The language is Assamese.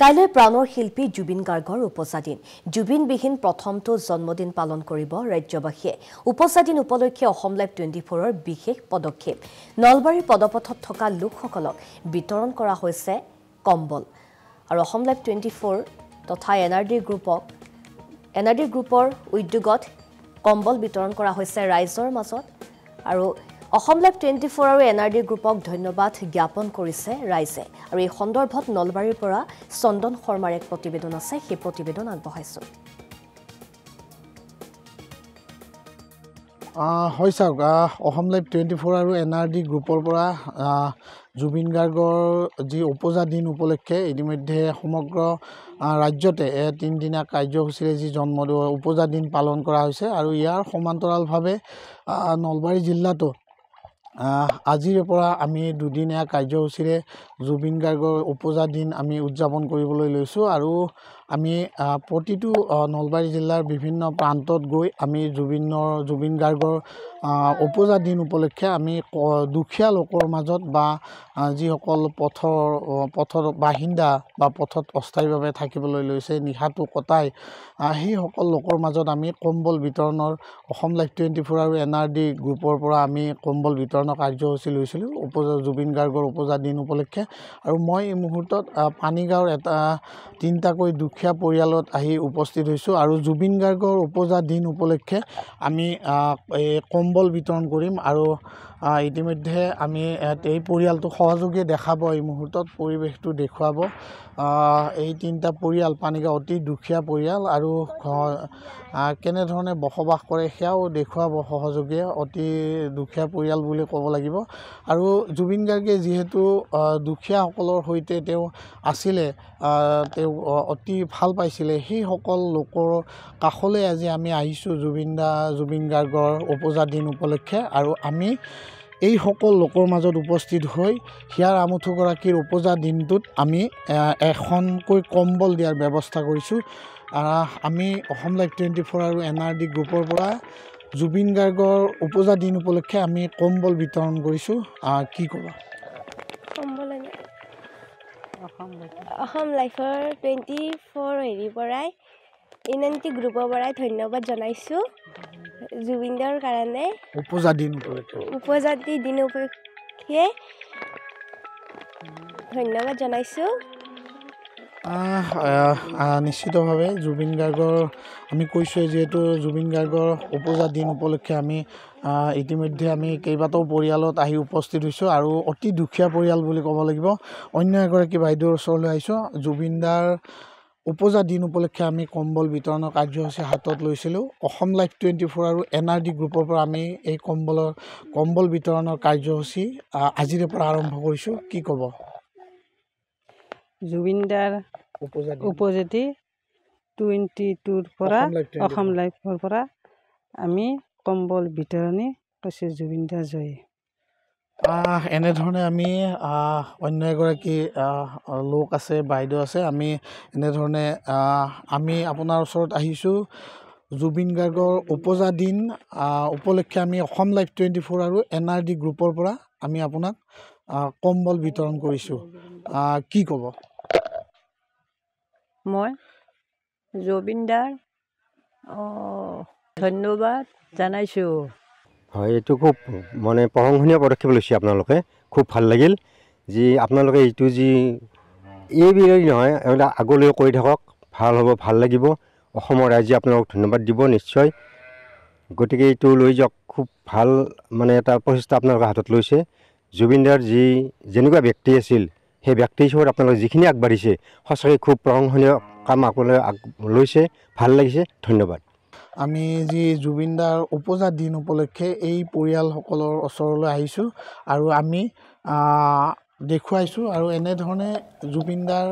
কাইলৈ প্ৰাণৰ শিল্পী জুবিন গাৰ্গৰ উপজাদিন জুবিনবিহীন প্ৰথমটো জন্মদিন পালন কৰিব ৰাজ্যবাসীয়ে উপজাদিন উপলক্ষে অসম লাইভ 24ৰ বিশেষ পদক্ষেপ নলবাৰীৰ পদপথত থকা লোকসকলক বিতৰণ কৰা হৈছে কম্বল আৰু অসম লাইভ 24 তথা এনআৰডি গ্ৰুপৰ উদ্যোগত কম্বল বিতৰণ কৰা হৈছে ৰাইজৰ মাজত আৰু অসম লাইভ 24 আৰু এনআৰডি গ্ৰুপক ধন্যবাদ জ্ঞাপন কৰিছে ৰাইজে আৰু এই সন্দৰ্ভত নলবাৰীৰ পৰা চন্দন শৰ্মাৰ এক প্ৰতিবেদন আছে সেই প্ৰতিবেদন আগবঢ়াইছো হৈছে অসম লাইভ 24 আৰু এনআৰডি গ্ৰুপৰ পৰা জুবিন গাৰ্গৰ যি উপজাদিন উপলক্ষে ইতিমধ্যে সমগ্ৰ ৰাজ্যতে 3 দিনীয়া কাৰ্যসূচীৰে যি উপজাদিন পালন কৰা হৈছে আৰু ইয়াৰ সমান্তৰালভাৱে নলবাৰী জিলাতো আজিৰ পৰা আমি দুদিনীয়া কাৰ্যসূচীৰে জুবিন গাৰ্গৰ উপজাদিন আমি উদযাপন কৰিবলৈ লৈছো আৰু আমি প্ৰতিটো নলবাৰী জিলাৰ বিভিন্ন প্ৰান্তত গৈ আমি জুবিন গাৰ্গৰ উপজাদিন উপলক্ষে আমি দুখীয়া লোকৰ মাজত বা যিসকল পথৰ বাসিন্দা বা পথত অস্থায়ীভাৱে থাকিবলৈ লৈছে নিশাটো কটাই সেইসকল লোকৰ মাজত আমি কম্বল বিতৰণৰ অসম লাইভ 24 আৰু এনআৰডি গ্ৰুপৰ পৰা আমি কম্বল বিতৰণৰ কাৰ্যসূচী লৈছিলোঁ জুবিন গাৰ্গৰ উপজাদিন উপলক্ষে আৰু মই এই মুহূৰ্তত পানীগাঁৱৰ এটা 3টাকৈ দুখীয়া পৰিয়ালত আহি উপস্থিত হৈছোঁ আৰু জুবিন গাৰ্গৰ উপজাদিন উপলক্ষে আমি এই কম্বল বিতৰণ কৰিম আৰু ইতিমধ্যে আমি এই পৰিয়ালটো সহযোগী দেখাব এই মুহূৰ্তত পৰিৱেশটো দেখুৱাব এই 3টা পৰিয়াল পানীগাঁও অতি দুখীয়া পৰিয়াল আৰু কেনেধৰণে বসবাস কৰে সেয়াও দেখুৱাব সহযোগীয়ে অতি দুখীয়া পৰিয়াল বুলি ক'ব লাগিব আৰু জুবিন গাৰ্গে যিহেতু দুখীয়াসকলৰ সৈতে তেওঁ আছিলে তেওঁ অতি ভাল পাইছিলে সেইসকল লোকৰ কাষলৈ আজি আমি আহিছোঁ জুবিন গাৰ্গৰ উপজাদিন উপলক্ষে আৰু আমি এই সকল লোকৰ মাজত উপস্থিত হৈ হিয়াৰ আমুঠুগৰাকীৰ উপজাদিনটোত আমি এখনকৈ কম্বল দিয়াৰ ব্যৱস্থা কৰিছোঁ আমি অসম লাইভ 24 আৰু এনআৰডি গ্ৰুপৰ পৰা জুবিন গাৰ্গৰ উপজাদিন উপলক্ষে আমি কম্বল বিতৰণ কৰিছোঁ কি ক'বা অসম লাইভৰ 24 হেৰিৰ পৰাই এনআৰডি গ্ৰুপৰ পৰাই ধন্যবাদ জনাইছোঁ জুবিনৰ কাৰণে উপজাদিন উপলক্ষে ধন্যবাদ জনাইছোঁ নিশ্চিতভাৱে জুবিন গাৰ্গৰ আমি কৈছোঁৱে যিহেতু জুবিন গাৰ্গৰ উপজাদিন উপলক্ষে আমি ইতিমধ্যে আমি কেইবাটাও পৰিয়ালত আহি উপস্থিত হৈছোঁ আৰু অতি দুখীয়া পৰিয়াল বুলি ক'ব লাগিব অন্য এগৰাকী বাইদেউৰ ওচৰলৈ আহিছোঁ জুবিনদাৰ উপজাদিন উপলক্ষে আমি কম্বল বিতৰণৰ কাৰ্যসূচী হাতত লৈছিলোঁ অসম লাইভ 24 আৰু এনআৰডি গ্ৰুপৰ পৰা আমি এই কম্বল বিতৰণৰ কাৰ্যসূচী আজিৰে পৰা আৰম্ভ কৰিছোঁ কি ক'ব জুবিনদাৰ উপজাতি 22ৰ পৰা অসম লাইভৰ পৰা আমি কম্বল বিতৰণী কৈছোঁ জুবিনদাৰ জয় এনেধৰণে আমি অন্য এগৰাকী লোক আছে বাইদেউ আছে আমি এনেধৰণে আমি আপোনাৰ ওচৰত আহিছোঁ জুবিন গাৰ্গৰ উপজাদিন উপলক্ষে আমি অসম লাইভ 24 আৰু এনআৰডি গ্ৰুপৰ পৰা আমি আপোনাক কম্বল বিতৰণ কৰিছোঁ কি ক'ব মই জুবিনদাৰ ধন্যবাদ জনাইছোঁ হয় এইটো খুব মানে প্ৰশংসনীয় পদক্ষেপ লৈছে আপোনালোকে খুব ভাল লাগিল যি আপোনালোকে এইটো যি এইবিলাক নহয় এইবিলাক আগলৈ কৰি থাকক ভাল হ'ব ভাল লাগিব অসমৰ ৰাইজে আপোনালোকক ধন্যবাদ দিব নিশ্চয় গতিকে এইটো লৈ যাওক খুব ভাল মানে এটা প্ৰচেষ্টা আপোনালোকে হাতত লৈছে জুবিনদাৰ যেনেকুৱা ব্যক্তি আছিল সেই ব্যক্তি হিচাপত আপোনালোকে যিখিনি আগবাঢ়িছে সঁচাকৈ খুব প্ৰশংসনীয় কাম আপোনালোকে লৈছে ভাল লাগিছে ধন্যবাদ আমি যি জুবিনদাৰ উপজাদিন উপলক্ষে এই পৰিয়ালসকলৰ ওচৰলৈ আহিছোঁ আৰু আমি দেখুৱাইছোঁ আৰু এনেধৰণে জুবিনদাৰ